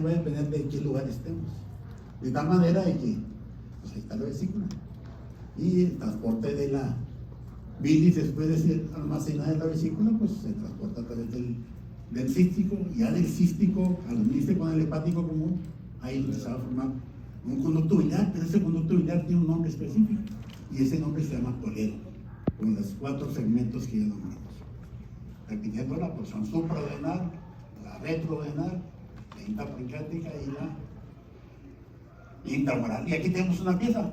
va a depender de qué lugar estemos. De tal manera de que, pues ahí está la vesícula. Y el transporte de la bilis después de ser almacenada en la vesícula, pues se transporta a través del cístico. Ya del cístico, al unirse con el hepático común, ahí se va a formar un conducto biliar, pero ese conducto biliar tiene un nombre específico. Y ese nombre se llama Toledo, con los 4 segmentos que ya nombramos. Repitiendo la porción supradenal, la retrodenal, la intrapancreática y la intramoral. Y aquí tenemos una pieza.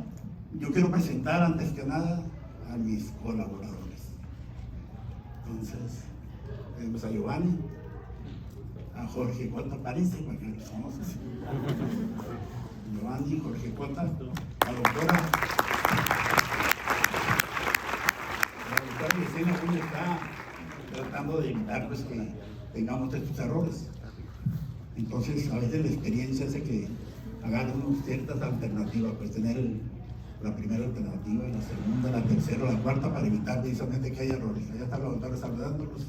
Yo quiero presentar antes que nada a mis colaboradores. Entonces, tenemos a Giovanni, a Jorge Cota, parece, porque los conoces. Giovanni, Jorge Cota, la doctora Yesenia, hoy está tratando de evitar pues, que tengamos estos errores. Entonces, a veces la experiencia hace que hagamos ciertas alternativas, pues tener la primera alternativa, la segunda, la tercera, la cuarta, para evitar precisamente que haya errores. Allá está la doctora saludándolos.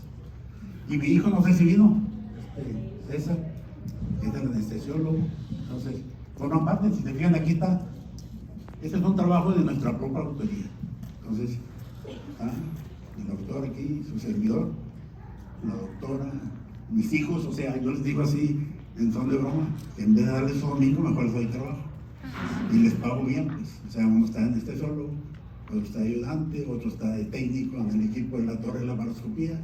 Y mi hijo, no sé si vino, César, que es el anestesiólogo. Entonces, forman parte, si se fijan, aquí está. Este es un trabajo de nuestra propia autoría. Entonces, el doctor aquí, su servidor, la doctora, mis hijos, o sea, yo les digo así, en son de broma, que en vez de darles su domingo, mejor les doy trabajo. Y les pago bien, pues. O sea, uno está en anestesiólogo, otro está de ayudante, otro está de técnico en el equipo de la torre de la paroscopía,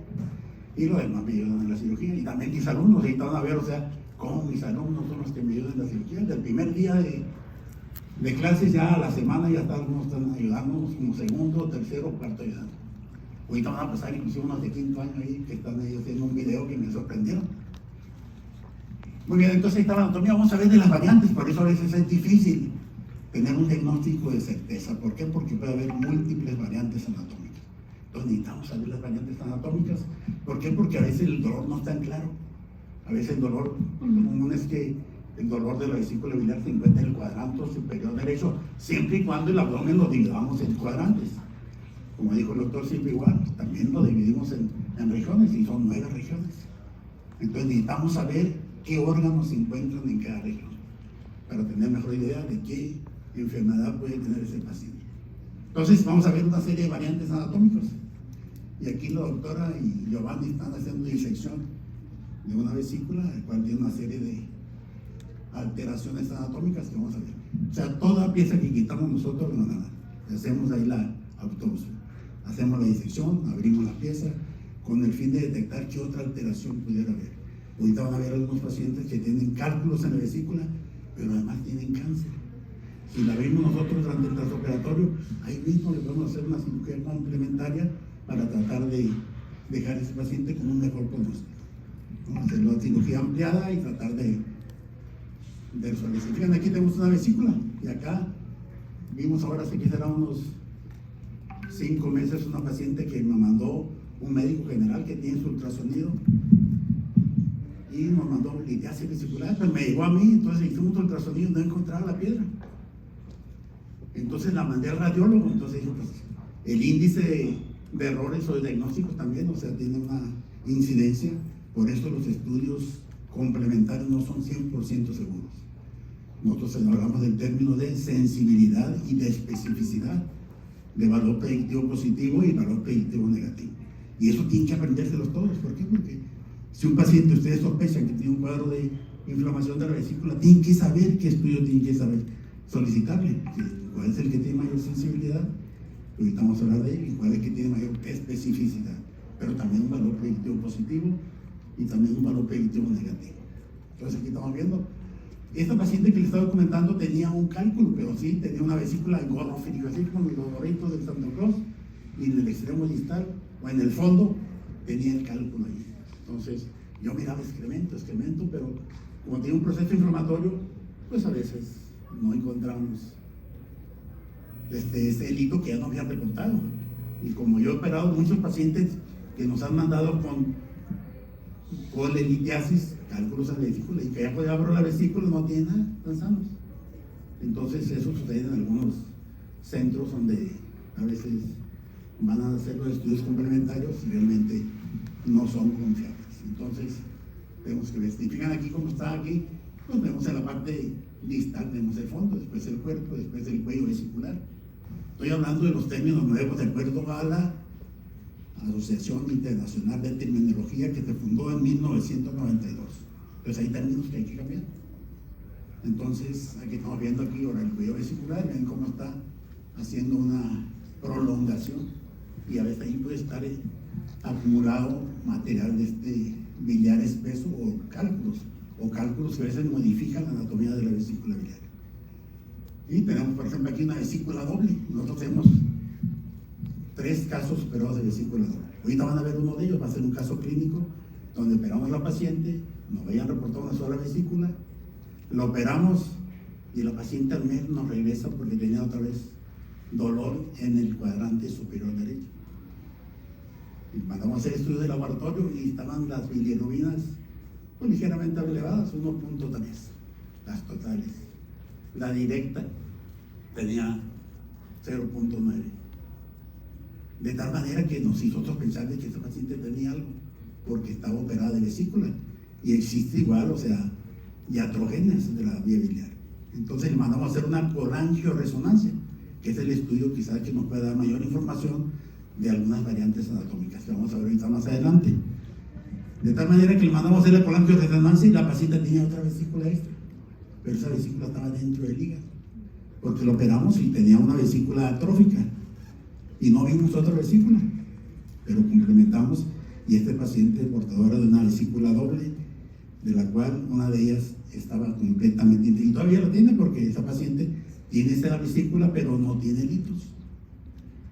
y los demás me ayudan en la cirugía. Y también mis alumnos, ahí están a ver, o sea, cómo mis alumnos son los que me ayudan en la cirugía. Del primer día de clases ya a la semana ya algunos están ayudándonos como segundo, tercero, cuarto ayudando. Ahorita van a pasar inclusive unos de 5º año ahí que están ahí haciendo un video que me sorprendieron. Muy bien, entonces ahí está la anatomía. Vamos a ver de las variantes, por eso a veces es difícil tener un diagnóstico de certeza. ¿Por qué? Porque puede haber múltiples variantes anatómicas. Entonces necesitamos saber las variantes anatómicas. ¿Por qué? Porque a veces el dolor no está tan claro. A veces el dolor, lo común es que el dolor de la vesícula biliar se encuentra en el cuadrante superior derecho, siempre y cuando el abdomen lo dividamos en cuadrantes. Como dijo el doctor, siempre igual, también lo dividimos en regiones, y son 9 regiones. Entonces necesitamos saber qué órganos se encuentran en cada región, para tener mejor idea de qué enfermedad puede tener ese paciente. Entonces vamos a ver una serie de variantes anatómicas. Y aquí la doctora y Giovanni están haciendo disección de una vesícula, el cual tiene una serie de alteraciones anatómicas que vamos a ver. O sea, toda pieza que quitamos nosotros, no nada. Hacemos ahí la autopsia, hacemos la disección, abrimos la pieza con el fin de detectar qué otra alteración pudiera haber. Ahorita van a ver algunos pacientes que tienen cálculos en la vesícula, pero además tienen cáncer. Si la abrimos nosotros durante el transoperatorio, ahí mismo le podemos hacer una cirugía complementaria para tratar de dejar a ese paciente con un mejor pronóstico. Vamos a hacer la cirugía ampliada y tratar de resolver. Fíjense, aquí tenemos una vesícula y acá vimos ahora, hace que será unos 5 meses, una paciente que me mandó un médico general que tiene su ultrasonido y nos mandó litiasis vesicular, pues me llegó a mí, entonces hicimos un ultrasonido y no encontraba la piedra. Entonces la mandé al radiólogo, entonces dijo, pues el índice de errores o de diagnósticos también, o sea, tiene una incidencia, por eso los estudios complementarios no son 100% seguros. Nosotros hablamos del término de sensibilidad y de especificidad, de valor predictivo positivo y valor predictivo negativo. Y eso tienen que aprendérselos todos. ¿Por qué? Porque si un paciente, ustedes sospechan que tiene un cuadro de inflamación de la vesícula, tienen que saber qué estudio tienen que saber solicitarle. ¿Cuál es el que tiene mayor sensibilidad? Ahorita vamos a hablar de él. ¿Y cuál es el que tiene mayor especificidad? Pero también un valor predictivo positivo y también un valor predictivo negativo. Entonces aquí estamos viendo. Esta paciente que le estaba comentando tenía un cálculo, pero sí tenía una vesícula en gorrofílico, así como los gorritos del Santa Claus, y en el extremo distal o en el fondo tenía el cálculo ahí. Entonces yo miraba excremento, pero como tiene un proceso inflamatorio, pues a veces no encontramos este hito que ya nos habían reportado. Y como yo he operado muchos pacientes que nos han mandado con colelitiasis, cálculos en la vesícula, y que ya puede abrir la vesícula, no tiene nada, están sanos. Entonces eso sucede en algunos centros donde a veces van a hacer los estudios complementarios y realmente no son confiables. Entonces tenemos que ver. Y fíjense aquí cómo está aquí Pues vemos en la parte distal, vemos el fondo, después el cuerpo, después el cuello vesicular. Estoy hablando de los términos nuevos de acuerdo a la Asociación Internacional de Terminología que se fundó en 1992. Entonces hay términos que hay que cambiar. Entonces, aquí estamos viendo aquí ahora el cuello vesicular, ven cómo está haciendo una prolongación y a veces ahí puede estar acumulado material de este biliar espeso o cálculos que a veces modifican la anatomía de la vesícula biliar. Y tenemos, por ejemplo, aquí una vesícula doble. Nosotros tenemos 3 casos operados de vesícula doble. Ahorita van a ver uno de ellos, va a ser un caso clínico donde operamos a la paciente, nos habían reportado una sola vesícula, la operamos y la paciente al mes nos regresa porque tenía otra vez dolor en el cuadrante superior derecho. Y mandamos a hacer estudios de laboratorio y estaban las bilirrubinas pues, ligeramente elevadas, 1.3, las totales. La directa tenía 0.9. De tal manera que nos hizo sospechar de que esta paciente tenía algo, porque estaba operada de vesícula. Y existe igual, o sea, iatrogenias de la vía biliar. Entonces le mandamos a hacer una colangioresonancia, que es el estudio quizás que nos pueda dar mayor información de algunas variantes anatómicas que vamos a ver ahorita más adelante. De tal manera que le mandamos a hacer la colangioresonancia y la paciente tenía otra vesícula extra, pero esa vesícula estaba dentro del hígado, porque lo operamos y tenía una vesícula atrófica y no vimos otra vesícula, pero complementamos y este paciente es portadora de una vesícula doble, de la cual una de ellas estaba completamente y todavía la tiene porque esa paciente tiene esa vesícula pero no tiene litos.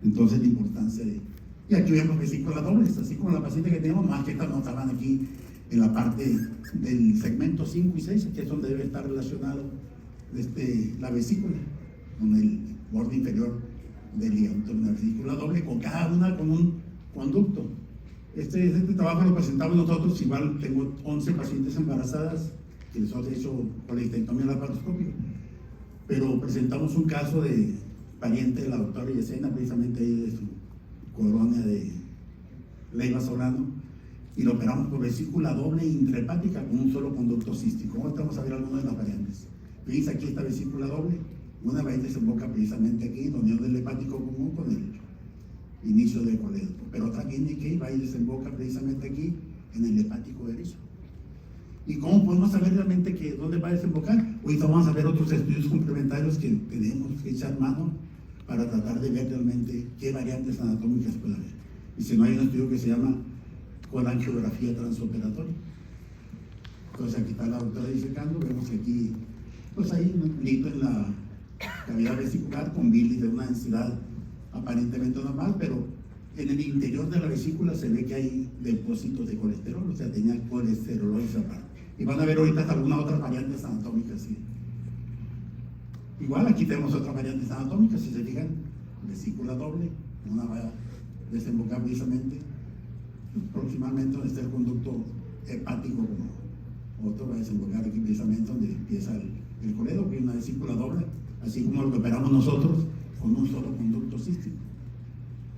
Entonces la importancia de... Y aquí vemos vesículas dobles, así como la paciente que tenemos, más que estas no estaban aquí en la parte del segmento 5 y 6, que es donde debe estar relacionado la vesícula, con el borde inferior del ligamento de una vesícula doble, con cada una con un conducto. Este trabajo lo presentamos nosotros, igual tengo 11 pacientes embarazadas que les hemos hecho colectectomía laparoscópica, pero presentamos un caso de pariente de la doctora Yesenia, precisamente ahí de su colonia de Leiva Solano, y lo operamos por vesícula doble intrahepática con un solo conducto cístico. Ahora vamos a ver algunas de las variantes. Fíjense aquí esta vesícula doble, una vez desemboca precisamente aquí, en la unión del hepático común con el inicio del colédoco, pero otra viene que va y desemboca precisamente aquí en el hepático derecho. ¿Y cómo podemos saber realmente dónde va a desembocar? Ahorita vamos a ver otros estudios complementarios que tenemos que echar mano para tratar de ver realmente qué variantes anatómicas puede haber. Y si no, hay un estudio que se llama colangiografía transoperatoria. Entonces aquí está la doctora disecando, vemos que aquí pues hay un lito en la cavidad vesicular con bilis de una densidad aparentemente normal, pero en el interior de la vesícula se ve que hay depósitos de colesterol, o sea, tenía colesterolosis aparte. Y van a ver ahorita hasta algunas otras variantes anatómicas, ¿sí? Igual aquí tenemos otras variantes anatómicas, si se fijan, vesícula doble, una va a desembocar precisamente, próximamente donde está el conducto hepático, como otro va a desembocar aquí precisamente donde empieza el colédoco, que es una vesícula doble, así como lo que operamos nosotros con un solo conducto cístico.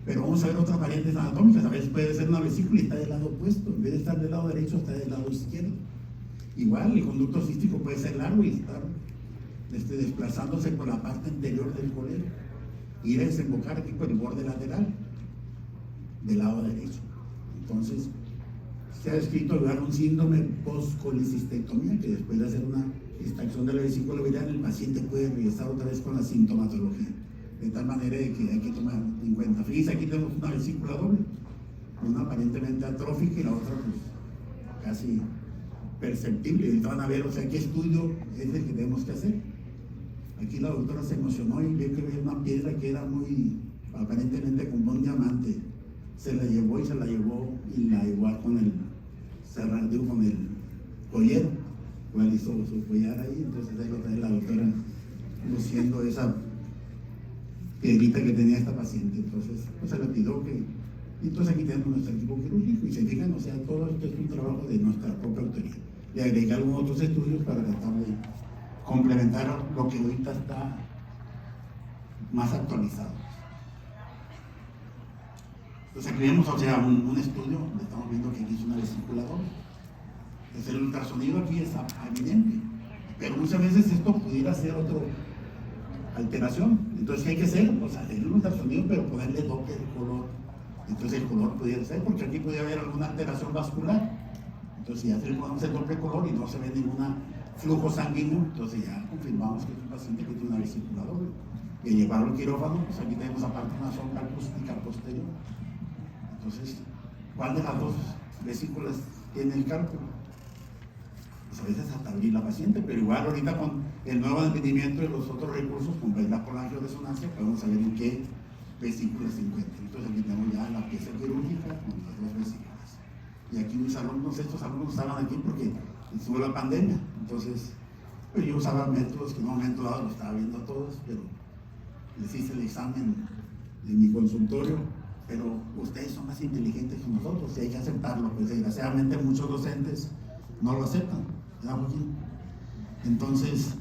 Pero vamos a ver otras variantes anatómicas. A veces puede ser una vesícula y está del lado opuesto, en vez de estar del lado derecho está del lado izquierdo. Igual el conducto cístico puede ser largo y estar desplazándose por la parte anterior del colédoco y ir a desembocar aquí por el borde lateral del lado derecho. Entonces se ha descrito lugar un síndrome post-colecistectomía, que después de hacer una extracción de la vesícula biliar el paciente puede regresar otra vez con la sintomatología, de tal manera de que hay que tomar en cuenta. Fíjense, aquí tenemos una vesícula doble, una aparentemente atrófica y la otra pues casi perceptible. Ahorita van a ver, o sea, qué estudio es el que tenemos que hacer. Aquí la doctora se emocionó y vio que había una piedra que era muy aparentemente como un diamante. Se la llevó y la llevó con el cerradillo, con el collero, cual hizo su collar ahí. Entonces ahí lo trae la doctora luciendo esa piedrita que tenía esta paciente. Entonces pues se le pidió que... Entonces aquí tenemos nuestro equipo quirúrgico y se fijan, o sea, todo esto es un trabajo de nuestra propia autoría. Le agregué algunos otros estudios para tratar de complementar lo que ahorita está más actualizado. Entonces aquí vemos, o sea, un estudio donde estamos viendo que aquí es una vesícula doble. Entonces el ultrasonido aquí es evidente. Pero muchas veces esto pudiera ser otra alteración. Entonces, ¿qué hay que hacer? Pues hacer un ultrasonido, pero ponerle doble de color. Entonces, el color pudiera ser, porque aquí puede haber alguna alteración vascular. Entonces, si ya tenemos el doble color y no se ve ningún flujo sanguíneo, entonces ya confirmamos que es un paciente que tiene una vesícula doble. Y al llevarlo al quirófano, pues aquí tenemos aparte una sonda acústica posterior. Entonces, ¿cuál de las dos vesículas tiene el cálculo? Pues a veces hasta abrir la paciente, pero igual ahorita con el nuevo advenimiento de los otros recursos, con la angioresonancia, podemos saber en qué vesícula se encuentra. Entonces aquí tenemos ya la pieza quirúrgica con las dos vesículas. Y aquí mis alumnos, estos alumnos estaban aquí porque estuvo la pandemia. Entonces, pues yo usaba métodos que en un momento dado lo estaba viendo a todos, pero les hice el examen en mi consultorio. Pero ustedes son más inteligentes que nosotros y hay que aceptarlo, pues desgraciadamente muchos docentes no lo aceptan, ¿verdad, Joaquín? Entonces,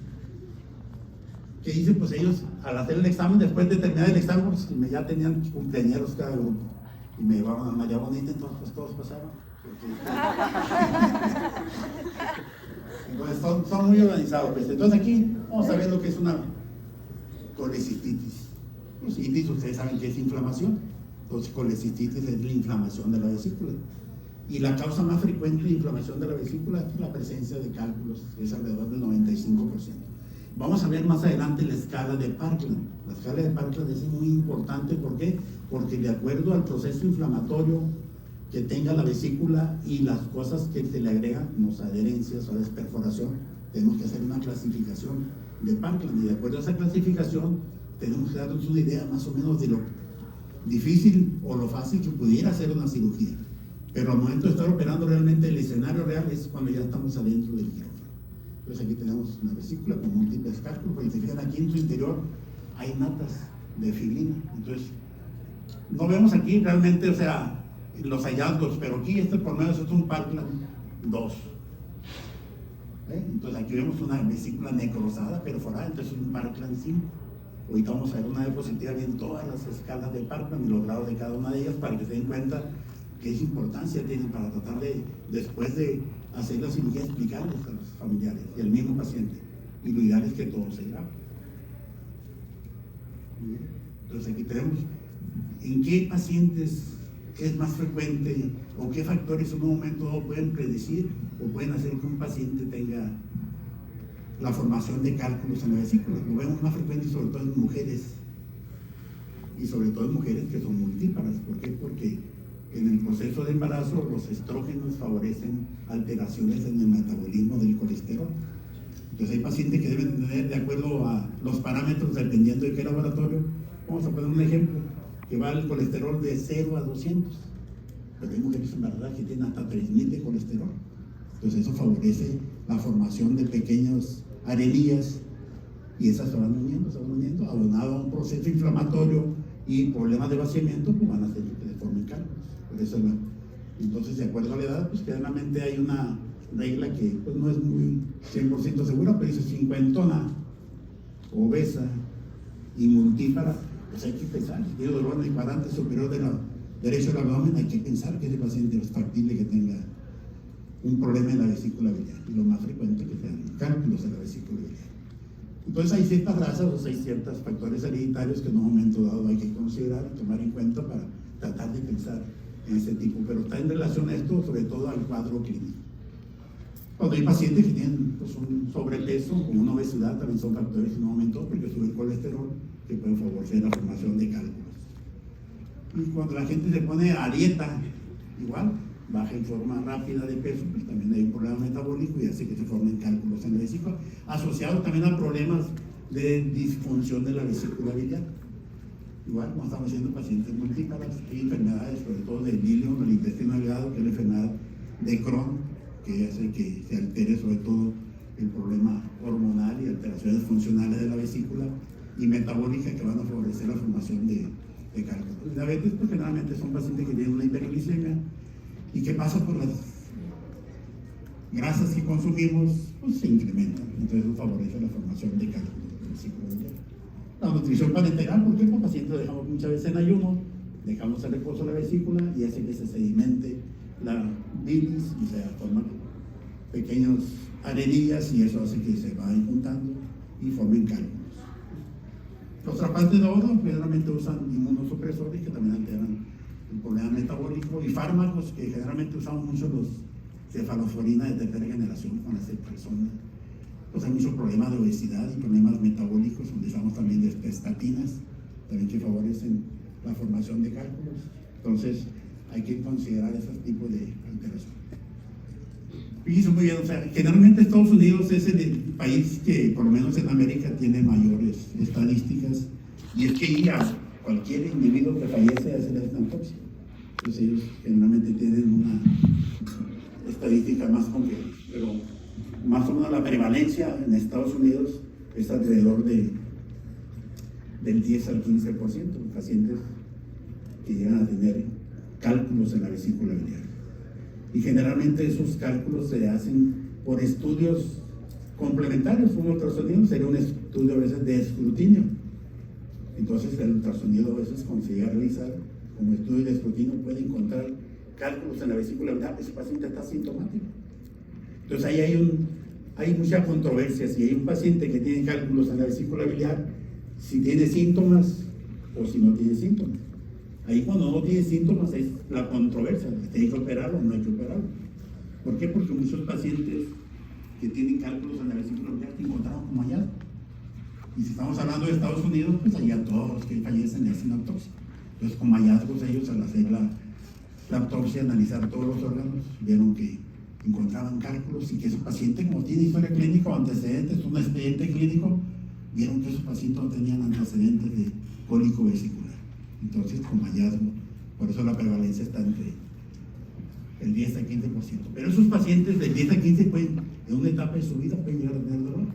¿qué hice? Pues ellos, al hacer el examen, después de terminar el examen, pues ya tenían cumpleañeros cada grupo y me llevaban a María Bonita, entonces pues todos pasaron. Entonces son muy organizados, pues. Entonces aquí vamos a ver lo que es una colecistitis. Colitis, ustedes saben que es inflamación. Entonces, colecistitis es la inflamación de la vesícula. Y la causa más frecuente de inflamación de la vesícula es la presencia de cálculos, es alrededor del 95%. Vamos a ver más adelante la escala de Parkland. La escala de Parkland es muy importante, ¿por qué? Porque de acuerdo al proceso inflamatorio que tenga la vesícula y las cosas que se le agregan, como adherencias o desperforación, tenemos que hacer una clasificación de Parkland. Y de acuerdo a esa clasificación, tenemos que darnos una idea más o menos de lo difícil o lo fácil que pudiera ser una cirugía. Pero al momento de estar operando realmente el escenario real es cuando ya estamos adentro del quirófano. Entonces aquí tenemos una vesícula con múltiples cálculos, y se fijan aquí en su interior hay natas de fibrina. Entonces no vemos aquí realmente, o sea, los hallazgos, pero aquí por lo menos es un Parkland 2. Entonces aquí vemos una vesícula necrosada, perforada, entonces es un Parkland 5. Ahorita vamos a ver una diapositiva bien todas las escalas de Parkland y los grados de cada una de ellas para que se den cuenta qué importancia tienen para tratar de, después de hacer la cirugía, explicarles a los familiares y al mismo paciente. Y lo ideal es que todo se grabe. Entonces aquí tenemos en qué pacientes es más frecuente o qué factores en un momento dado pueden predecir o pueden hacer que un paciente tenga la formación de cálculos en la vesícula. Lo vemos más frecuente sobre todo en mujeres, y sobre todo en mujeres que son multíparas. ¿Por qué? Porque en el proceso de embarazo los estrógenos favorecen alteraciones en el metabolismo del colesterol. Entonces hay pacientes que deben tener, de acuerdo a los parámetros, dependiendo de qué laboratorio. Vamos a poner un ejemplo, que va el colesterol de 0 a 200, pero hay mujeres en verdad que tienen hasta 3000 de colesterol. Entonces eso favorece la formación de pequeñas arenillas, y esas se van uniendo, abonado a un proceso inflamatorio y problemas de vaciamiento, pues van a hacer que deformen cálculos. Por eso entonces, de acuerdo a la edad, pues generalmente hay una regla que pues, no es muy 100% segura, pero dice 50, obesa y multípara, pues hay que pensar, si tiene dolor en el cuadrante superior derecho del abdomen, hay que pensar que ese paciente es factible que tenga un problema en la vesícula biliar, y lo más frecuente que sean cálculos en la vesícula biliar. Entonces hay ciertas razas o hay ciertos factores hereditarios que en un momento dado hay que considerar y tomar en cuenta para tratar de pensar en ese tipo, pero está en relación a esto, sobre todo al cuadro clínico. Cuando hay pacientes que tienen pues, un sobrepeso o una obesidad, también son factores en un momento porque sube el colesterol, que pueden favorecer la formación de cálculos. Y cuando la gente se pone a dieta, igual, baja en forma rápida de peso, pues también hay un problema metabólico y hace que se formen cálculos en la vesícula, asociado también a problemas de disfunción de la vesícula biliar. Igual, como estamos viendo pacientes multíparas y enfermedades, sobre todo del bilio, del intestino delgado, que es la enfermedad de Crohn, que hace que se altere sobre todo el problema hormonal y alteraciones funcionales de la vesícula y metabólica que van a favorecer la formación de cálculos. La diabetes, pues generalmente son pacientes que tienen una hiperglicemia, y que pasa por las grasas que consumimos, pues se incrementan. Entonces eso favorece la formación de cálculos de vesícula biliar. La nutrición parenteral, ¿por qué? Porque pacientes dejamos muchas veces en ayuno, dejamos el reposo de la vesícula y hace que se sedimente la bilis y se forman pequeños arenillas y eso hace que se vayan juntando y formen cálculos. Los traspases de oro generalmente usan inmunosupresores que también alteran el problema metabólico y fármacos que generalmente usamos mucho los cefaloforinas de tercera generación con las personas. Pues hay muchos problemas de obesidad y problemas metabólicos, utilizamos también de estatinas, también que favorecen la formación de cálculos. Entonces hay que considerar esos tipos de alteraciones. Fíjense muy bien, o sea, generalmente Estados Unidos es el país que, por lo menos en América, tiene mayores estadísticas, y es que ahí a cualquier individuo que fallece hace la autopsia. Entonces ellos generalmente tienen una estadística más completa, pero más o menos la prevalencia en Estados Unidos es alrededor del 10 al 15% de pacientes que llegan a tener cálculos en la vesícula biliar. Y generalmente esos cálculos se hacen por estudios complementarios. Un ultrasonido sería un estudio a veces de escrutinio. Entonces el ultrasonido a veces cuando se llega a realizar como estudio de escrutinio puede encontrar cálculos en la vesícula biliar, ese paciente está sintomático. Entonces ahí hay mucha controversia. Si hay un paciente que tiene cálculos en la vesícula biliar, si tiene síntomas o si no tiene síntomas. Ahí cuando no tiene síntomas es la controversia, ¿hay que operarlo o no hay que operarlo? ¿Por qué? Porque muchos pacientes que tienen cálculos en la vesícula biliar te encontraron como hallazgo. Y si estamos hablando de Estados Unidos, pues allá todos los que fallecen le hacen autopsia. Entonces como hallazgos ellos al hacer la autopsia, analizar todos los órganos, vieron que encontraban cálculos y que ese paciente, como tiene historia clínica o antecedentes, un expediente clínico, vieron que esos pacientes no tenían antecedentes de cólico vesicular. Entonces, como hallazgo, por eso la prevalencia está entre el 10 a 15%. Pero esos pacientes del 10 a 15 pueden, en una etapa de su vida, pueden llegar a tener dolor.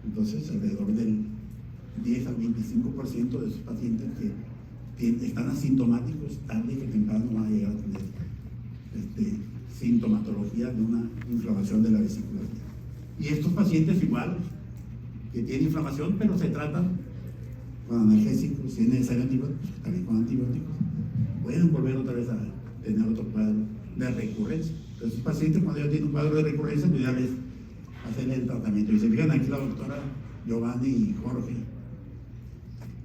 Entonces, alrededor del 10 al 25% de esos pacientes que están asintomáticos, tarde que temprano van a llegar a tener sintomatología de una inflamación de la vesícula. Y estos pacientes igual, que tienen inflamación, pero se tratan con analgésicos, si es necesario antibióticos, también con antibióticos, pueden volver otra vez a tener otro cuadro de recurrencia. Entonces, los pacientes cuando ya tienen un cuadro de recurrencia, pues ya les hacen el tratamiento. Y se fijan aquí la doctora Giovanni y Jorge,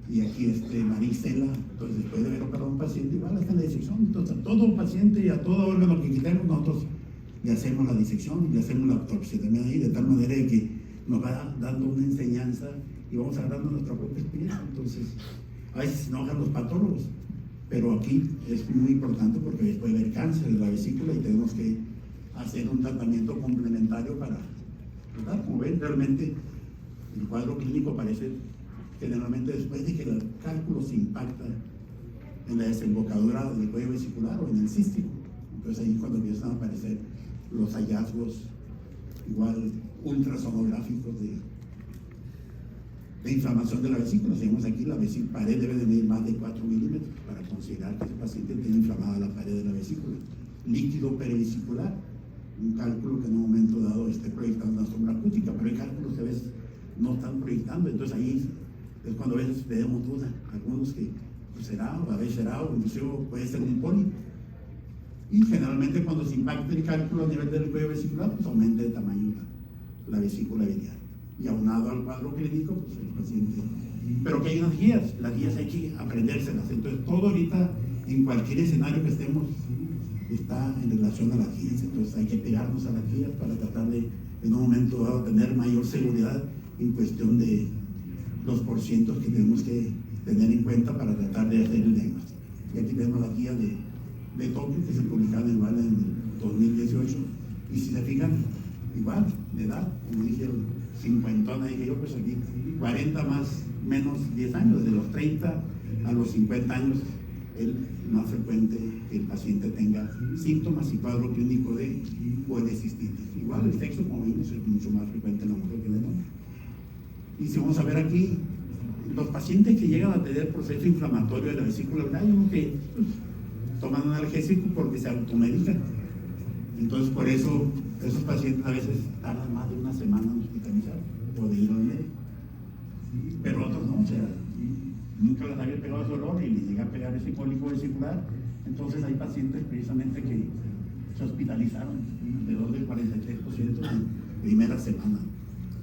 y aquí Maricela. Entonces, después de haber operado a un paciente, igual está en la disección. Entonces, a todo paciente y a todo órgano que quitemos, nosotros le hacemos la disección y le hacemos la autopsia también ahí, de tal manera de que nos va dando una enseñanza y vamos agarrando nuestra propia experiencia. Entonces, a veces se enojan los patólogos, pero aquí es muy importante porque después de haber cáncer de la vesícula y tenemos que hacer un tratamiento complementario para, ¿verdad? Como ven, realmente el cuadro clínico aparece generalmente después de que el cálculo se impacta en la desembocadura del cuello vesicular o en el cístico. Entonces ahí cuando empiezan a aparecer los hallazgos igual ultrasonográficos de inflamación de la vesícula. Seguimos aquí, la pared debe de medir más de 4 milímetros para considerar que ese paciente tiene inflamada la pared de la vesícula. Líquido perivesicular, un cálculo que en un momento dado esté proyectando una sombra acústica, pero hay cálculos que a veces no están proyectando. Entonces ahí es cuando a veces tenemos duda, algunos que pues será, o a veces será, o inclusive puede ser un pólipo. Y generalmente cuando se impacta el cálculo a nivel del cuello vesicular, pues aumenta el tamaño de la vesícula biliar. Y aunado al cuadro clínico, pues el paciente. Pero que hay unas guías, las guías hay que aprendérselas. Entonces todo ahorita, en cualquier escenario que estemos, está en relación a las guías. Entonces hay que pegarnos a las guías para tratar de, en un momento dado, tener mayor seguridad en cuestión de los porcientos que tenemos que tener en cuenta para tratar de hacer el diagnóstico. Y aquí tenemos la guía de Tokio, que se publicaron igual en el 2018. Y si se fijan, igual, de edad, como dijeron, 50, dije yo, pues aquí 40 más, menos 10 años, de los 30 a los 50 años, es más frecuente que el paciente tenga síntomas y cuadro clínico de colecistitis. Igual el sexo, como vimos, es mucho más frecuente en la mujer que en el hombre. Y si vamos a ver aquí, los pacientes que llegan a tener proceso inflamatorio de la vesícula biliar, hay unos que pues, toman un analgésico porque se automedican. Entonces, por eso, esos pacientes a veces tardan más de una semana en hospitalizar o de ir al médico. Pero otros no, o sea, nunca les había pegado ese dolor y les llega a pegar ese cólico vesicular. Entonces, hay pacientes precisamente que se hospitalizaron, alrededor del 43% primera semana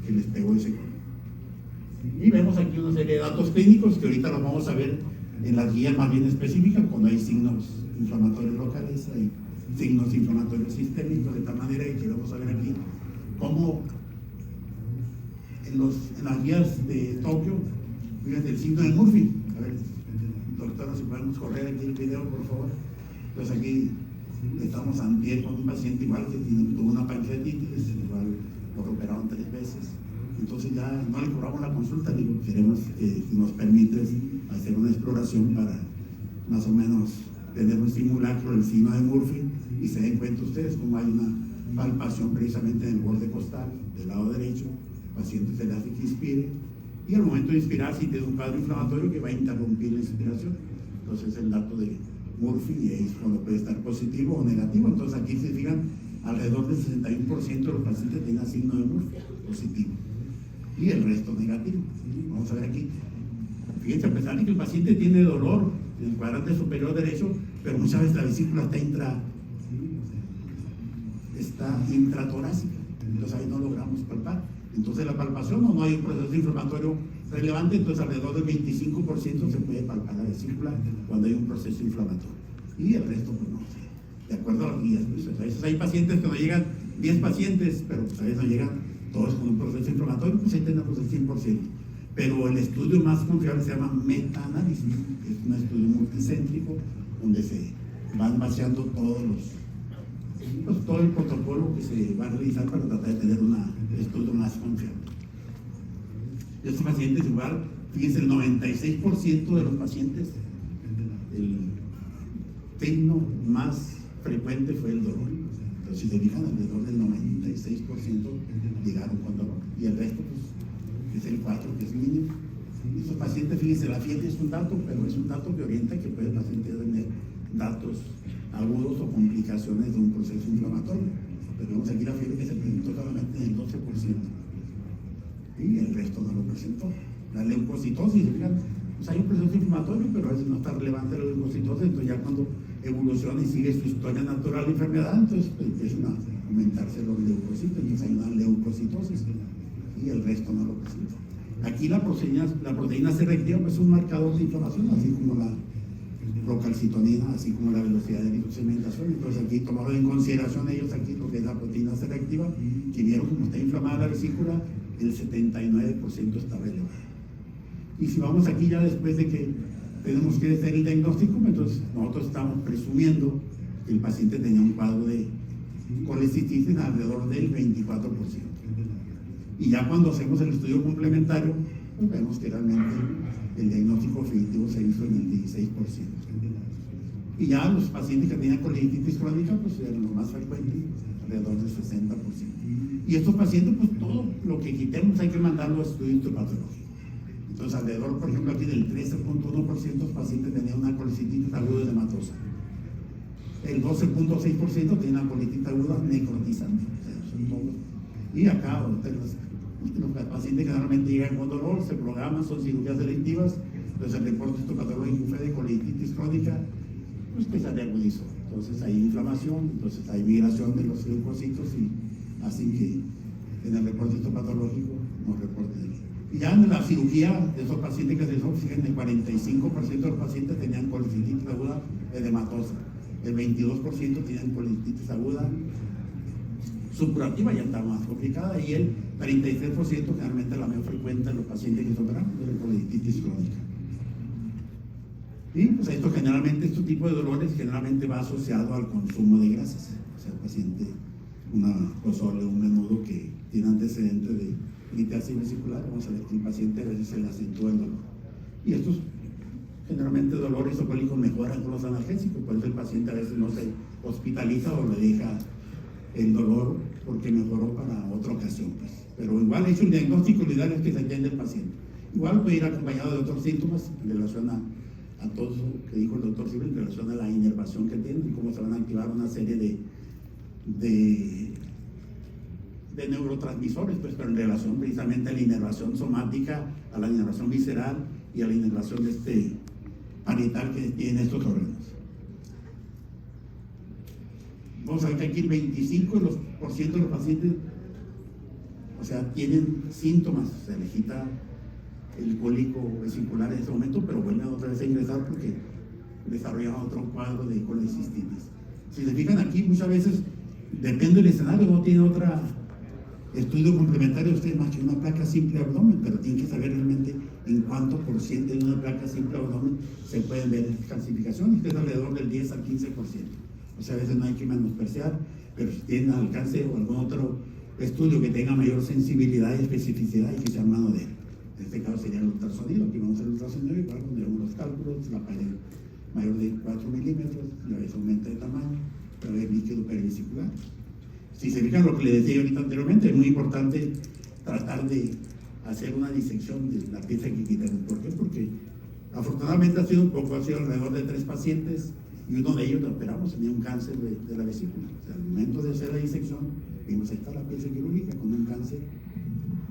que les pegó ese COVID. Y vemos aquí una serie de datos clínicos que ahorita los vamos a ver en las guías más bien específicas, cuando hay signos inflamatorios locales, hay signos inflamatorios sistémicos, de tal manera que vamos a ver aquí cómo en las guías de Tokio, fíjense el signo de Murphy. A ver, doctora, si podemos correr aquí el video, por favor. Pues aquí estamos ante con un paciente igual que tuvo una pancreatitis, igual lo operaron 3 veces. Entonces ya no le cobramos la consulta, digo, queremos que si nos permites hacer una exploración para más o menos tener un simulacro del signo de Murphy y se den cuenta ustedes cómo hay una palpación precisamente en el borde costal del lado derecho, el paciente se le hace que inspire y al momento de inspirar si tiene un cuadro inflamatorio que va a interrumpir la inspiración. Entonces el dato de Murphy y ahí es cuando puede estar positivo o negativo. Entonces aquí se fijan, alrededor del 61% de los pacientes tienen signo de Murphy positivo y el resto negativo. Vamos a ver aquí. Fíjense, a pesar de que el paciente tiene dolor en el cuadrante superior derecho, pero muchas veces la vesícula está intratorácica, entonces ahí no logramos palpar. Entonces la palpación no hay un proceso inflamatorio relevante, entonces alrededor del 25% se puede palpar la vesícula cuando hay un proceso inflamatorio. Y el resto, pues no, de acuerdo a las guías. Pues, a veces hay pacientes que no llegan 10 pacientes, pero pues a veces no llegan todos con un proceso inflamatorio, pues ahí tenemos el 100%. Pero el estudio más confiable se llama metaanálisis, que es un estudio multicéntrico donde se van vaciando todo el protocolo que se va a realizar para tratar de tener un estudio más confiable. Y estos pacientes igual, fíjense, el 96% de los pacientes, el signo más frecuente fue el dolor. Entonces, si se fijan, alrededor del 96% llegaron con dolor. Y el resto, pues, es el 4%, que es mínimo. Y estos pacientes, fíjense, la fiebre es un dato, pero es un dato que orienta que puede el paciente tener datos agudos o complicaciones de un proceso inflamatorio. Pero vemos aquí la fiebre que se presentó solamente en el 12%. Y el resto no lo presentó. La leucocitosis, fíjate, pues hay un proceso inflamatorio, pero a veces no está relevante la leucocitosis, entonces ya cuando evoluciona y sigue su historia natural de enfermedad, entonces pues, empiezan a aumentarse los leucocitos, entonces hay una leucocitosis y el resto no lo presenta. Aquí la proteína C reactiva pues, es un marcador de inflamación, así como la procalcitonina, así como la velocidad de microsegmentación. Entonces aquí tomaron en consideración ellos aquí lo que es la proteína C reactiva, que vieron como está inflamada la vesícula, el 79% está elevado. Y si vamos aquí ya después de que tenemos que hacer el diagnóstico, entonces nosotros estamos presumiendo que el paciente tenía un cuadro de colecistitis alrededor del 24%. Y ya cuando hacemos el estudio complementario, pues vemos que realmente el diagnóstico definitivo se hizo en el 16%. Y ya los pacientes que tenían colecitis crónica, pues eran los más frecuentes, alrededor del 60%. Y estos pacientes, pues todo lo que quitemos hay que mandarlo a estudio histopatológico. Entonces, alrededor, por ejemplo, aquí del 13.1% de los pacientes tenían una colecitis aguda edematosa. El 12.6% tenía una colecitis aguda necrotizante. Y acá, los pacientes generalmente llegan con dolor, se programan, son cirugías selectivas, entonces el reporte histopatológico fue de colecitis crónica, pues que se reagudizó. Entonces hay inflamación, entonces hay migración de los leucocitos y así que en el reporte histopatológico nos reporten. Y ya en la cirugía de esos pacientes que se hizo, fíjense, el 45% de los pacientes tenían colecitis aguda edematosa, el 22% tenían colecitis aguda supurativa, ya está más complicada, y el 33% generalmente la más frecuente en los pacientes que se operan de la colecitis crónica. Y pues esto generalmente, este tipo de dolores generalmente va asociado al consumo de grasas. O sea, el paciente, una pozole, un menudo que tiene antecedentes de litiasis vesicular, vamos a ver que el paciente a veces se le acentúa el dolor. Y estos generalmente dolores isopolíticos mejoran con los analgésicos, por eso el paciente a veces no se hospitaliza o le deja el dolor porque mejoró para otra ocasión. Pues. Pero igual hecho el diagnóstico, lo ideal es que se atiende el paciente. Igual puede ir acompañado de otros síntomas en relación a todo eso que dijo el doctor Silva, en relación a la inervación que tiene y cómo se van a activar una serie de neurotransmisores, pues, pero en relación precisamente a la inervación somática, a la inervación visceral y a la inervación parietal que tienen estos órganos. Vamos a ver que aquí el 25% de los pacientes o sea, tienen síntomas, se les quita el cólico vesicular en ese momento, pero vuelven otra vez a ingresar porque desarrollan otro cuadro de colecistitis. Si se fijan aquí, muchas veces, depende del escenario, no tiene otro estudio complementario usted más que una placa simple de abdomen, pero tienen que saber realmente en cuánto por ciento de una placa simple de abdomen se pueden ver calcificaciones, que es alrededor del 10 al 15%. O sea, a veces no hay que menospreciar, pero si tienen alcance o algún otro estudio que tenga mayor sensibilidad y especificidad y que sea mano de él. En este caso sería el ultrasonido. Aquí vamos a hacer el ultrasonido y para pondremos los cálculos, la pared mayor de 4 milímetros, y a veces aumenta de tamaño, para ver líquido perivesicular. Si se fijan lo que le decía ahorita anteriormente, es muy importante tratar de hacer una disección de la pieza que quitamos. ¿Por qué? Porque afortunadamente ha sido alrededor de 3 pacientes y uno de ellos lo operamos, tenía un cáncer de la vesícula. O sea, al momento de hacer la disección, vimos ahí está la pieza quirúrgica con un cáncer.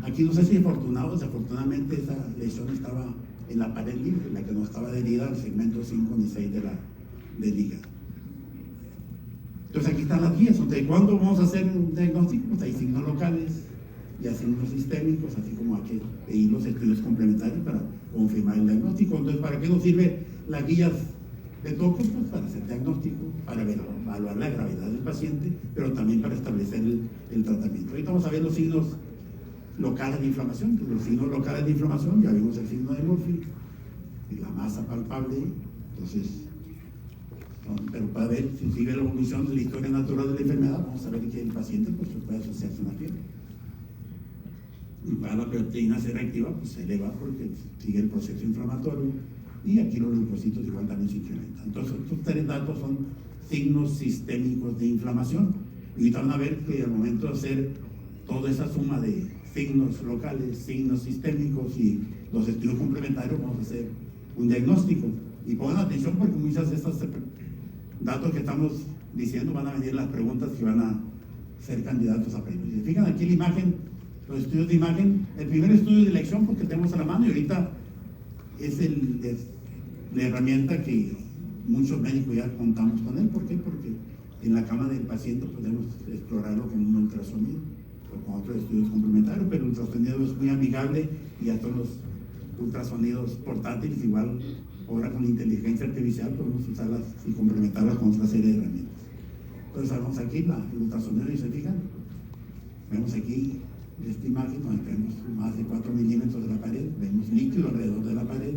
Aquí no sé si afortunado o desafortunadamente esa lesión estaba en la pared libre, la que no estaba adherida al segmento 5 ni 6 del hígado. Entonces aquí están las guías, donde cuando vamos a hacer un diagnóstico, pues hay signos locales y hay signos sistémicos, así como aquí hay los estudios complementarios para confirmar el diagnóstico. Entonces, ¿para qué nos sirve las guías de toque? Pues para hacer diagnóstico, para evaluar la gravedad del paciente, pero también para establecer el tratamiento. Ahorita vamos a ver los signos locales de inflamación. Los signos locales de inflamación, ya vimos el signo de Murphy y la masa palpable. Entonces, pero para ver si sigue la evolución de la historia natural de la enfermedad, vamos a ver que el paciente pues, puede asociarse a una fiebre. Y para la proteína C reactiva, pues se eleva porque sigue el proceso inflamatorio, y aquí los leucocitos igual también se incrementan. Entonces, estos 3 datos son signos sistémicos de inflamación. Y ahorita van a ver que al momento de hacer toda esa suma de signos locales, signos sistémicos y los estudios complementarios, vamos a hacer un diagnóstico. Y pongan atención porque muchas de estos datos que estamos diciendo van a venir las preguntas que van a ser candidatos a premios. Si se fijan aquí la imagen, los estudios de imagen, el primer estudio de elección porque tenemos a la mano y ahorita es la herramienta que muchos médicos ya contamos con él. ¿Por qué? Porque en la cama del paciente podemos explorarlo con un ultrasonido o con otros estudios complementarios, pero el ultrasonido es muy amigable y ya todos los ultrasonidos portátiles igual ahora con inteligencia artificial podemos usarlas y complementarlas con otra serie de herramientas. Entonces vemos aquí el ultrasonido y se fijan, vemos aquí esta imagen donde vemos más de 4 milímetros de la pared, vemos líquido alrededor de la pared,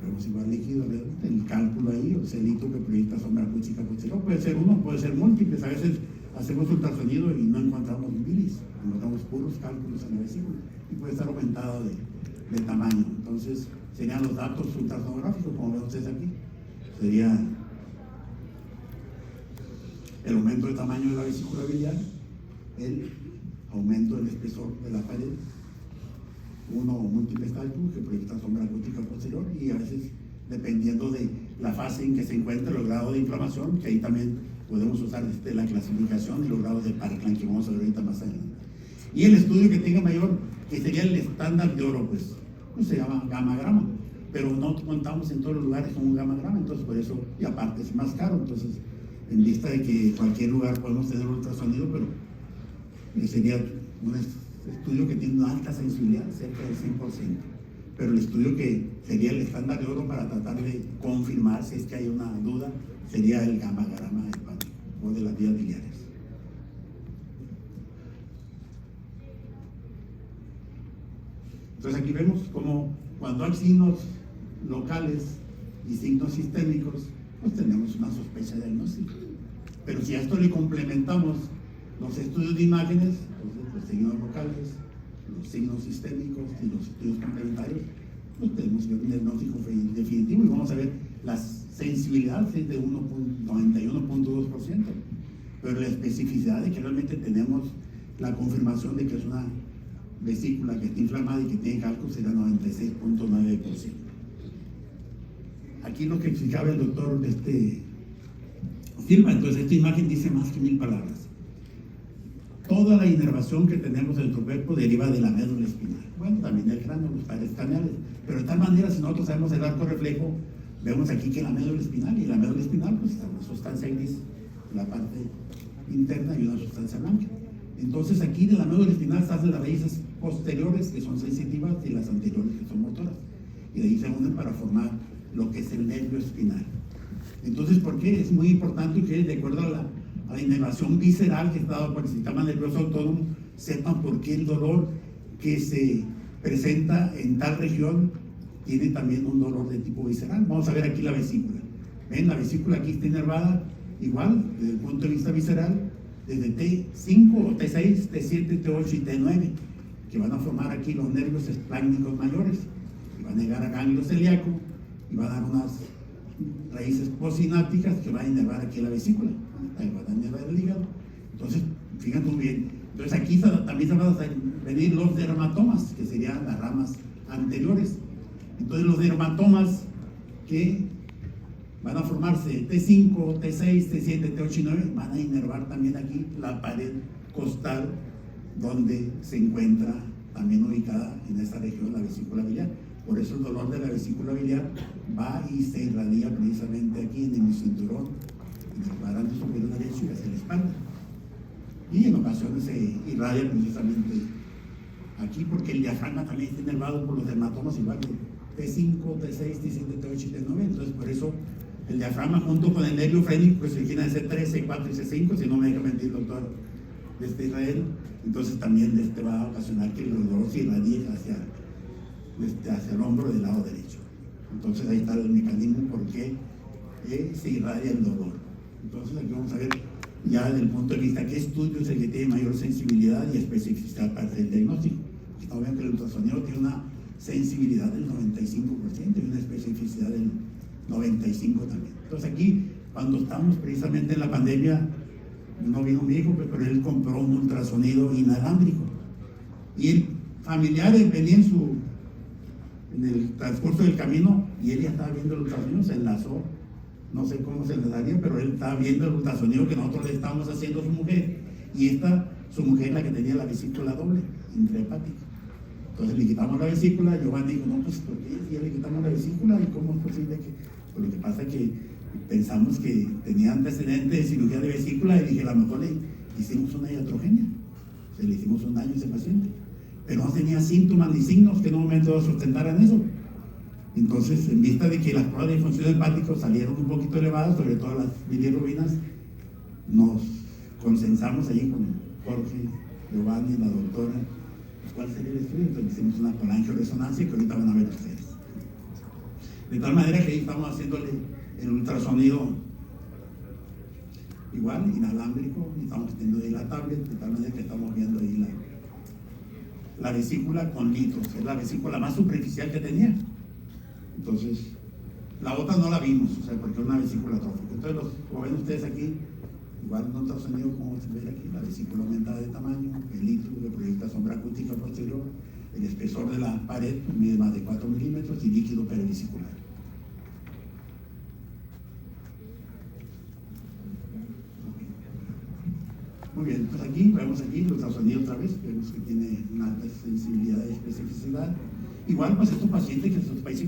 vemos igual líquido alrededor, el cálculo ahí, el celito que proyecta sombra acústica posterior, puede ser uno, puede ser múltiples, a veces hacemos ultrasonido y no encontramos bilis, encontramos puros cálculos en la vesícula y puede estar aumentado de tamaño. Entonces serían los datos ultrasonográficos, como ven ustedes aquí, sería el aumento de tamaño de la vesícula biliar, el aumento del espesor de la pared, uno o múltiples cálculos que proyectan sombra acústica posterior, y a veces dependiendo de la fase en que se encuentra el grado de inflamación, que ahí también podemos usar la clasificación y los grados de Parkland que vamos a ver ahorita más adelante. Y el estudio que tenga mayor, que sería el estándar de oro, pues se llama gamma-grama, pero no contamos en todos los lugares con un gamma-grama, entonces por eso, y aparte es más caro. Entonces, en vista de que en cualquier lugar podemos tener ultrasonido, pero sería un estudio que tiene una alta sensibilidad, cerca del 100%, pero el estudio que sería el estándar de oro para tratar de confirmar si es que hay una duda, sería el gamma-grama hepático o de las vías biliares. Entonces aquí vemos como cuando hay signos locales y signos sistémicos, pues tenemos una sospecha diagnóstica. Pero si a esto le complementamos los estudios de imágenes, entonces los signos locales, los signos sistémicos y los estudios complementarios, pues tenemos un diagnóstico definitivo y vamos a ver las sensibilidades es de 91.2%, pero la especificidad de que realmente tenemos la confirmación de que es una vesícula que está inflamada y que tiene cálculo será 96.9%. Aquí lo que explicaba el doctor Silva, entonces esta imagen dice más que 1000 palabras. Toda la inervación que tenemos en nuestro cuerpo deriva de la médula espinal. Bueno, también del cráneo, los pares craneales. Pero de tal manera, si nosotros sabemos el arco reflejo, vemos aquí que la médula espinal, y la médula espinal, pues está una sustancia gris en la parte interna y una sustancia blanca. Entonces aquí de la médula espinal se hacen las raíces posteriores, que son sensitivas, y las anteriores, que son motoras. Y de ahí se unen para formar lo que es el nervio espinal. Entonces, ¿por qué? Es muy importante que, de acuerdo a la inervación visceral que está dado por el sistema nervioso autónomo, sepan por qué el dolor que se presenta en tal región tiene también un dolor de tipo visceral. Vamos a ver aquí la vesícula. ¿Ven? La vesícula aquí está inervada igual, desde el punto de vista visceral, desde T5 o T6, T7, T8 y T9, que van a formar aquí los nervios espláncnicos mayores, y van a llegar a ganglio celíaco, y van a dar unas raíces postsinápticas que van a inervar aquí la vesícula, ahí van a inervar el hígado. Entonces, fíjate muy bien. Entonces aquí también se van a venir los dermatomas, que serían las ramas anteriores. Entonces los dermatomas que van a formarse T5, T6, T7, T8 y 9, van a inervar también aquí la pared costal, donde se encuentra también ubicada en esta región la vesícula biliar. Por eso el dolor de la vesícula biliar va y se irradia precisamente aquí en el cinturón, en el cuadrante superior derecho y hacia la espalda. Y en ocasiones se irradia precisamente aquí, porque el diafragma también está inervado por los dermatomas igual que T5, T6, T7, T8 y T9. Entonces, por eso el diafragma junto con el nervio frénico pues se origina de C3, C4 y C5, si no me deja mentir el doctor de Israel. Entonces también va a ocasionar que el dolor se irradie hacia el hombro del lado derecho. Entonces ahí está el mecanismo por qué se irradia el dolor. Entonces aquí vamos a ver ya desde el punto de vista qué estudio es el que tiene mayor sensibilidad y especificidad para hacer el diagnóstico. Estamos viendo que el ultrasonido tiene una sensibilidad del 95% y una especificidad del 95% también. Entonces aquí, cuando estamos precisamente en la pandemia, no vino mi hijo, pero él compró un ultrasonido inalámbrico. Y el familiar venía en el transcurso del camino y él ya estaba viendo el ultrasonido, se enlazó, no sé cómo se le daría, pero él estaba viendo el ultrasonido que nosotros le estábamos haciendo a su mujer, y su mujer la que tenía la vesícula doble, intrahepática. Entonces le quitamos la vesícula, Giovanni dijo, no, pues ¿por qué? Si ya le quitamos la vesícula, ¿y cómo es posible que...? Pues lo que pasa es que pensamos que tenía antecedentes de cirugía de vesícula y dije, a lo mejor le hicimos una iatrogenia, o sea, le hicimos un daño a ese paciente, pero no tenía síntomas ni signos que en un momento sustentaran eso. Entonces, en vista de que las pruebas de función hepática salieron un poquito elevadas, sobre todo las bilirrubinas, nos consensamos ahí con Jorge, Giovanni, la doctora, cuál sería el estudio. Entonces hicimos una colangioresonancia que ahorita van a ver ustedes. De tal manera que ahí estamos haciéndole el ultrasonido igual, inalámbrico, y estamos teniendo ahí la tablet, de tal manera que estamos viendo ahí la vesícula con litros, es la vesícula más superficial que tenía. Entonces, la otra no la vimos, o sea, porque es una vesícula atrófica. Entonces, como ven ustedes aquí, igual en ultrasonido, como se ve aquí, la vesícula aumentada de tamaño, el litro que proyecta sombra acústica posterior, el espesor de la pared mide más de 4 milímetros y líquido perivesicular. Muy bien, pues aquí vemos el ultrasonido otra vez, vemos que tiene una alta sensibilidad y especificidad. Igual, pues estos pacientes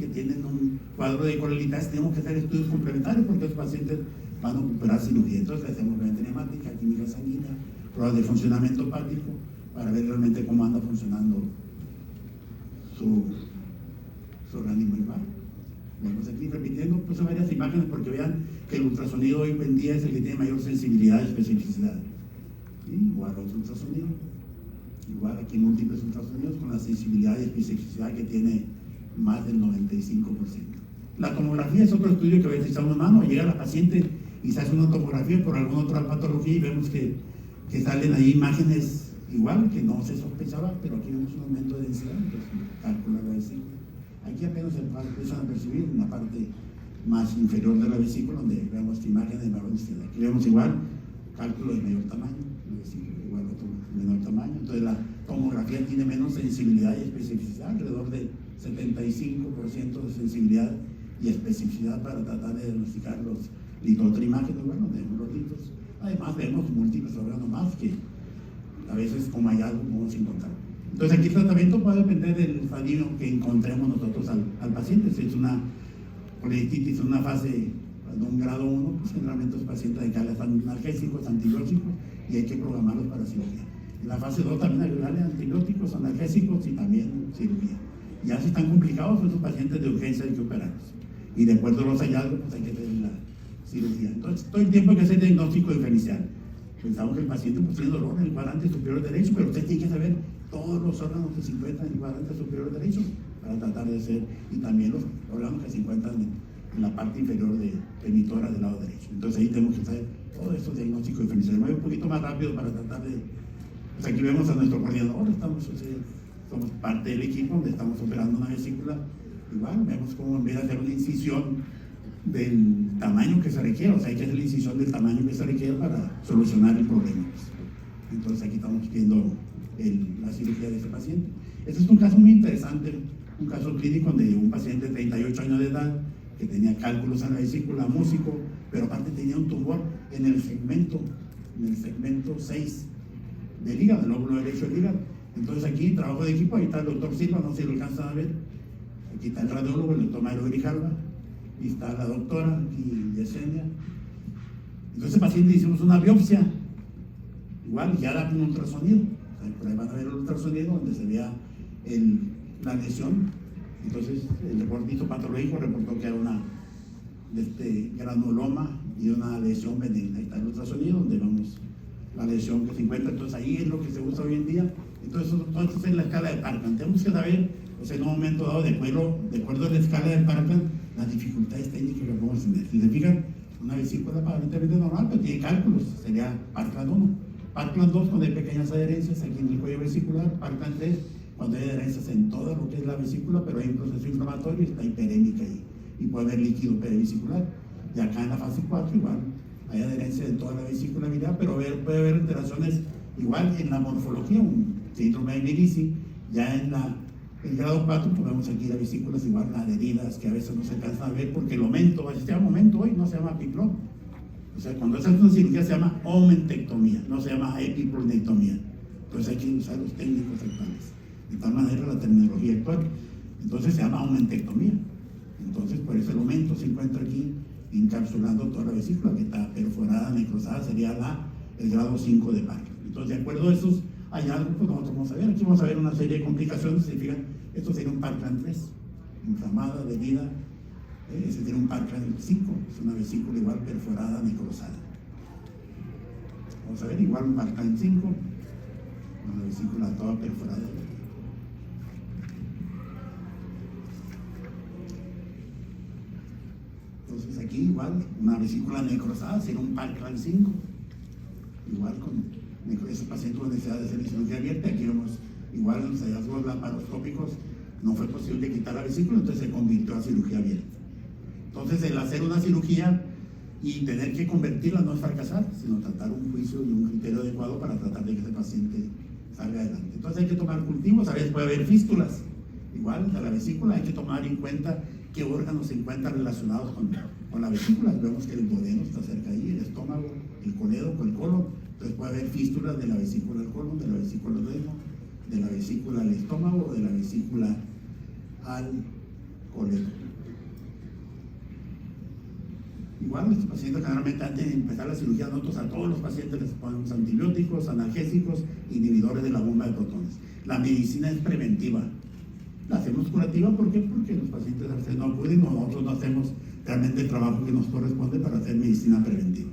que tienen un cuadro de corelitase, tenemos que hacer estudios complementarios porque estos pacientes van a ocuperar cirugía. Entonces le hacemos venta hemática, química sanguínea, pruebas de funcionamiento hepático para ver realmente cómo anda funcionando su organismo igual. Vamos aquí repitiendo pues varias imágenes porque vean que el ultrasonido hoy en día es el que tiene mayor sensibilidad y especificidad. ¿Sí? Igual otro ultrasonido. Igual aquí múltiples ultrasonidos con la sensibilidad y especificidad que tiene más del 95%. La tomografía es otro estudio que a veces echamos mano, llega la paciente y se hace una tomografía por alguna otra patología y vemos que salen ahí imágenes igual que no se sospechaba, pero aquí vemos un aumento de densidad, entonces calcula la vesícula. Aquí apenas se empiezan a percibir en la parte más inferior de la vesícula, donde vemos imágenes de mayor densidad. Aquí vemos igual cálculo de mayor tamaño, la vesícula igual otro menor tamaño. Entonces la tomografía tiene menos sensibilidad y especificidad, alrededor de 75% de sensibilidad y especificidad para tratar de diagnosticar los litotrimágenes, bueno, vemos los litos. Además vemos múltiples órganos más que a veces como hallazgo podemos encontrar. Entonces aquí el tratamiento puede depender del estadio que encontremos nosotros al paciente. Si es una colititis en una fase de un grado 1, pues generalmente los pacientes hay que darles analgésicos, antibióticos y hay que programarlos para cirugía. En la fase 2 también agregarle antibióticos, analgésicos y también cirugía. Ya si están complicados, pues esos pacientes de urgencia hay que operarlos. Y de acuerdo a los hallazgos, pues hay que hacer la cirugía. Entonces, todo el tiempo hay que hacer diagnóstico diferencial. Pensamos que el paciente pues, tiene dolor en el cuadrante superior derecho, pero usted tiene que saber todos los órganos que se encuentran en el cuadrante superior derecho para tratar de hacer, y también los órganos que se encuentran en la parte inferior de emitora del lado derecho. Entonces ahí tenemos que hacer todos estos diagnósticos diferenciales. Me voy un poquito más rápido para tratar de... Pues aquí vemos a nuestro coordinador, somos parte del equipo donde estamos operando una vesícula. Igual vemos cómo en vez de hacer una incisión del tamaño que se requiere, o sea, hay que hacer la incisión del tamaño que se requiere para solucionar el problema. Entonces aquí estamos viendo la cirugía de ese paciente. Este es un caso muy interesante, un caso clínico de un paciente de 38 años de edad que tenía cálculos en la vesícula, músico, pero aparte tenía un tumor en el segmento 6 del hígado, el lóbulo derecho del hígado. Entonces aquí, trabajo de equipo, ahí está el doctor Silva, no sé si lo alcanzan a ver. Aquí está el radiólogo, el doctor Mario Grijalva, y está la doctora aquí, Yesenia. Entonces, paciente hicimos una biopsia, igual, ya era un ultrasonido. O sea, por ahí van a ver el ultrasonido donde se veía la lesión. Entonces, el reporte patológico reportó que era una granuloma y una lesión benigna. Ahí está el ultrasonido donde vamos la lesión que se encuentra. Entonces, ahí es lo que se usa hoy en día. Entonces, todo esto es la escala de Parkland. Tenemos que saber, o sea, en un momento dado, de acuerdo a la escala de Parkland, las dificultades técnicas que podemos tener. Si se fijan, una vesícula aparentemente normal, pero tiene cálculos, sería Parkland 1. Parkland 2, cuando hay pequeñas adherencias aquí en el cuello vesicular. Parkland 3, cuando hay adherencias en toda lo que es la vesícula, pero hay un proceso inflamatorio y está hiperémica y puede haber líquido perivesicular. Y acá en la fase 4, igual, hay adherencia en toda la vesícula biliar, pero puede haber alteraciones igual en la morfología, un síndrome de Mirici. Ya en el grado 4, pues vemos aquí las vesículas igual adheridas, que a veces no se alcanzan a ver porque el aumento, se llama aumento hoy, no se llama piplón. O sea, cuando se hace una cirugía se llama aumentectomía, no se llama epipronectomía. Entonces hay que usar los técnicos actuales. De tal manera la terminología actual. Entonces se llama aumentectomía. Entonces por eso el aumento se encuentra aquí encapsulando toda la vesícula que está perforada, necrosada, sería el grado 5 de Parkinson. Entonces, de acuerdo a esos hallazgos, pues nosotros vamos a ver, aquí vamos a ver una serie de complicaciones. Si fijan, esto sería un Parkland 3, inflamada, adherida. Ese tiene un Parkland 5, es una vesícula igual perforada, necrosada. Vamos a ver, igual un Parkland 5, una vesícula toda perforada. Entonces aquí igual, una vesícula necrosada sería un Parkland 5, igual con ese paciente con necesidad de hacer cirugía abierta. Aquí vemos igual los hallazgos laparoscópicos, no fue posible quitar la vesícula, entonces se convirtió a cirugía abierta. Entonces el hacer una cirugía y tener que convertirla no es fracasar, sino tratar un juicio y un criterio adecuado para tratar de que ese paciente salga adelante. Entonces hay que tomar cultivos, a veces puede haber fístulas, igual a la vesícula hay que tomar en cuenta qué órganos se encuentran relacionados con la vesícula. Vemos que el duodeno está cerca ahí, el estómago, el colédoco, el colon. Entonces puede haber fístulas de la vesícula al colon, de la vesícula al duodeno, de la vesícula al estómago o de la vesícula al colédoco. Igual, estos pacientes generalmente antes de empezar la cirugía, nosotros a todos los pacientes les ponemos antibióticos, analgésicos, inhibidores de la bomba de protones. La medicina es preventiva. La hacemos curativa, ¿por qué? Porque los pacientes a veces no acuden, nosotros no hacemos realmente el trabajo que nos corresponde para hacer medicina preventiva.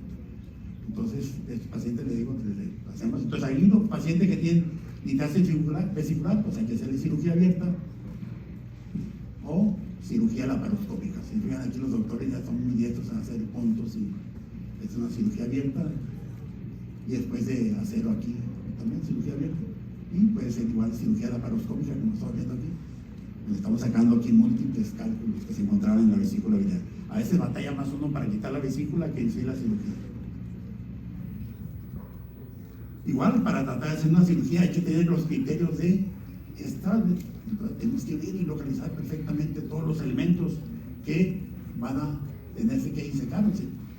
Entonces, a estos pacientes les digo, les hacemos. Entonces, ahí los pacientes que tienen litiasis vesicular, pues hay que hacerle cirugía abierta o cirugía laparoscópica. Si fijan aquí los doctores ya son muy diestros en hacer puntos y es una cirugía abierta, y después de hacerlo aquí también cirugía abierta, y puede ser igual cirugía laparoscópica como estamos viendo aquí. Estamos sacando aquí múltiples cálculos que se encontraban en la vesícula biliar. A veces batalla más uno para quitar la vesícula que en sí la cirugía. Igual, para tratar de hacer una cirugía hay que tener los criterios de estable. Entonces, tenemos que ver y localizar perfectamente todos los elementos que van a tenerse que disecar.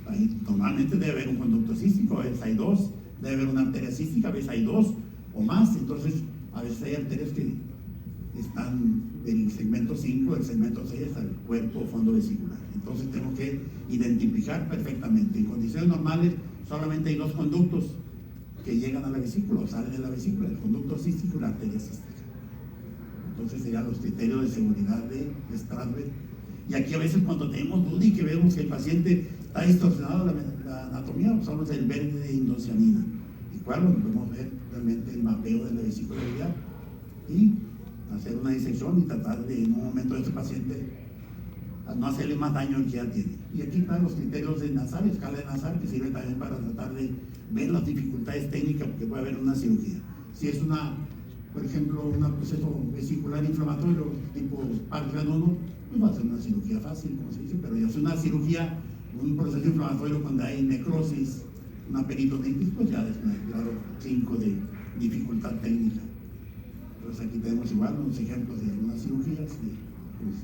Ahí normalmente debe haber un conducto cístico, a veces hay dos, debe haber una arteria cística, a veces hay dos o más. Entonces, a veces hay arterias que están del segmento 5, del segmento 6 hasta el cuerpo o fondo vesicular. Entonces tenemos que identificar perfectamente. En condiciones normales solamente hay dos conductos, que llegan a la vesícula o salen de la vesícula, el conducto cístico y la arteria cística. Entonces serían los criterios de seguridad de Strasberg. Y aquí a veces cuando tenemos duda y que vemos que el paciente está distorsionado la anatomía, usamos el verde de indocianina. Y cuál podemos ver realmente el mapeo de la vesícula biliar y hacer una disección y tratar de en un momento de este paciente a no hacerle más daño al que ya tiene. Y aquí están los criterios de Nassar, escala de Nassar, que sirve también para tratar de ver las dificultades técnicas que puede haber en una cirugía. Si es una, por ejemplo, un proceso vesicular inflamatorio tipo Parkinson 1, pues va a ser una cirugía fácil, como se dice, pero ya es una cirugía, un proceso inflamatorio cuando hay necrosis, una peritonitis, pues ya es un grado 5 de dificultad técnica. Entonces aquí tenemos igual unos ejemplos de algunas cirugías, pues,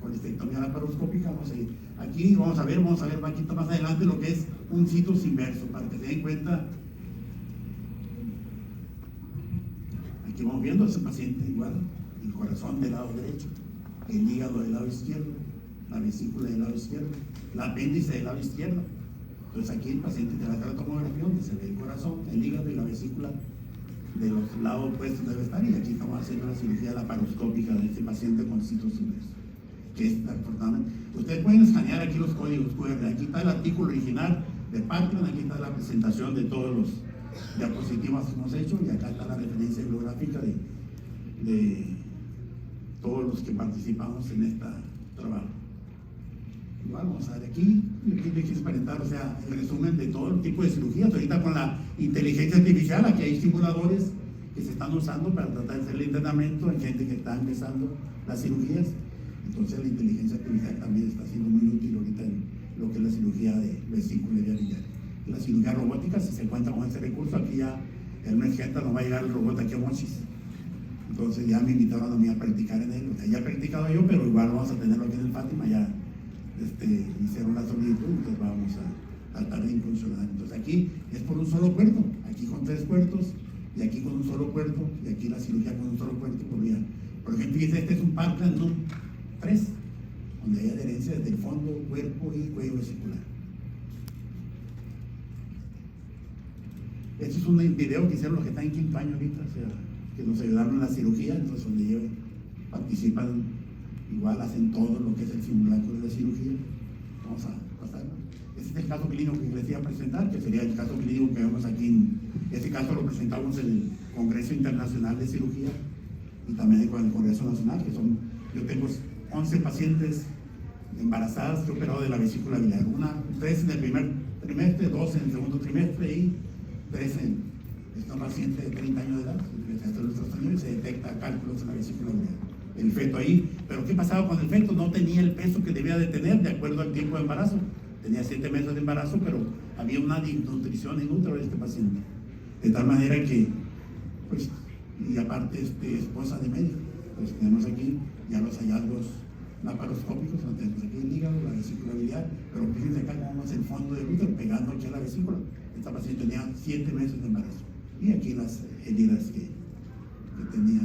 colestectomía laparoscópica, no sé. Aquí vamos a ver un poquito más adelante lo que es un situs inverso, para que se den cuenta. Aquí vamos viendo a ese paciente igual, el corazón del lado derecho, el hígado del lado izquierdo, la vesícula del lado izquierdo, el apéndice del lado izquierdo. Entonces aquí el paciente te va a hacer la tomografía donde se ve el corazón, el hígado y la vesícula de los lados opuestos debe estar, y aquí estamos haciendo la cirugía laparoscópica de este paciente con situs inverso. Ustedes pueden escanear aquí los códigos QR, aquí está el artículo original de Parkinson, aquí está la presentación de todos los diapositivas que hemos hecho y acá está la referencia bibliográfica de todos los que participamos en este trabajo. Igual vamos a ver aquí les presentar, o sea, el resumen de todo el tipo de cirugías. Ahorita con la inteligencia artificial, aquí hay simuladores que se están usando para tratar de hacer el entrenamiento en gente que está empezando las cirugías. Entonces la inteligencia artificial también está siendo muy útil ahorita en lo que es la cirugía de vesícula biliar. La cirugía robótica, si se cuenta con ese recurso, aquí ya el mes que entra no va a llegar el robot aquí a Mochis. Entonces ya me invitaron a mí a practicar en él. O sea, ya he practicado yo, pero igual vamos a tenerlo aquí en el Fátima, ya hicieron la solicitud, entonces vamos a tratar de incursionar. Entonces aquí es por un solo puerto, aquí con 3 puertos, y aquí con un solo puerto, y aquí la cirugía con un solo puerto. Por ejemplo, este es un Parkinson 3, donde hay adherencia desde el fondo, cuerpo y cuello vesicular. Este es un video que hicieron los que están en quinto año ahorita, o sea, que nos ayudaron en la cirugía, entonces donde ellos participan, igual hacen todo lo que es el simulacro de la cirugía. Vamos a pasarlo. Este es el caso clínico que les iba a presentar, que sería el caso clínico que vemos aquí. Este caso lo presentamos en el Congreso Internacional de Cirugía y también con el Congreso Nacional, que son, yo tengo 11 pacientes embarazadas que he operado de la vesícula biliar, 3 en el primer trimestre, 2 en el segundo trimestre y 3 en esta paciente de 30 años de edad, y se detecta cálculos en la vesícula biliar. El feto ahí, pero ¿qué pasaba con el feto? No tenía el peso que debía de tener de acuerdo al tiempo de embarazo. Tenía 7 meses de embarazo, pero había una desnutrición en útero de este paciente. De tal manera que, pues, y aparte esposa de médico, pues tenemos aquí ya los hallazgos laparoscópicos, tenemos aquí el hígado, la vesícula biliar, pero fíjense acá cómo es el fondo del útero pegando aquí a la vesícula. Esta paciente tenía 7 meses de embarazo. Y aquí las heridas que tenía.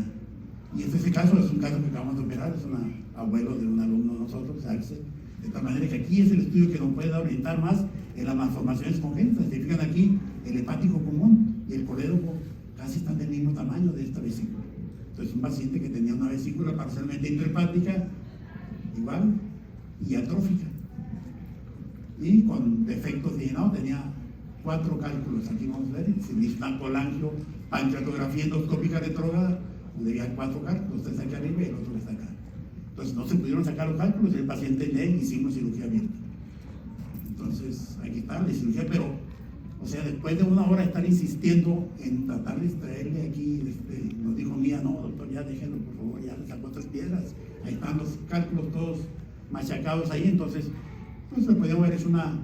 Y este caso es un caso que acabamos de operar, es un abuelo de un alumno de nosotros, Axel. De tal manera que aquí es el estudio que nos puede orientar más en las malformaciones congénitas. Se fijan aquí, el hepático común y el colédoco casi están del mismo tamaño de esta vesícula. Entonces un paciente que tenía una vesícula parcialmente intrahepática, igual, y atrófica. Y con defectos de llenado tenía 4 cálculos. Aquí vamos a ver, el colangio, pancreatografía endoscópica retrógrada, donde había 4 cálculos, este está aquí arriba y el otro está acá. Entonces no se pudieron sacar los cálculos y el paciente en él hicimos cirugía abierta. Entonces aquí está la cirugía, pero, o sea, después de 1 hora de estar insistiendo en tratar de extraerle aquí, nos dijo Mía, no, doctor, ya déjenlo, por favor, ya le sacó 3 piedras, ahí están los cálculos todos machacados ahí, entonces, pues le podíamos ver, es una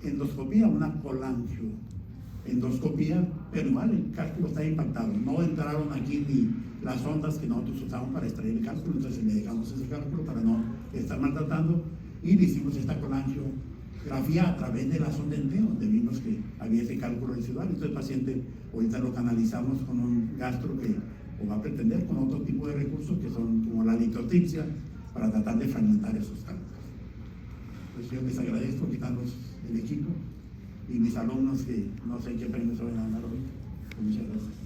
endoscopía, una colangioendoscopía, pero igual el cálculo está impactado, no entraron aquí ni las ondas que nosotros usamos para extraer el cálculo, entonces le dejamos ese cálculo para no estar maltratando y le hicimos esta colangiografía a través de la sonda en T, donde vimos que había ese cálculo residual. Entonces el paciente ahorita lo canalizamos con un gastro que o va a pretender con otro tipo de recursos que son como la litotripsia para tratar de fragmentar esos cálculos. Pues yo les agradezco quitarlos el equipo y mis alumnos que no sé qué premios van a ganar hoy. Muchas gracias.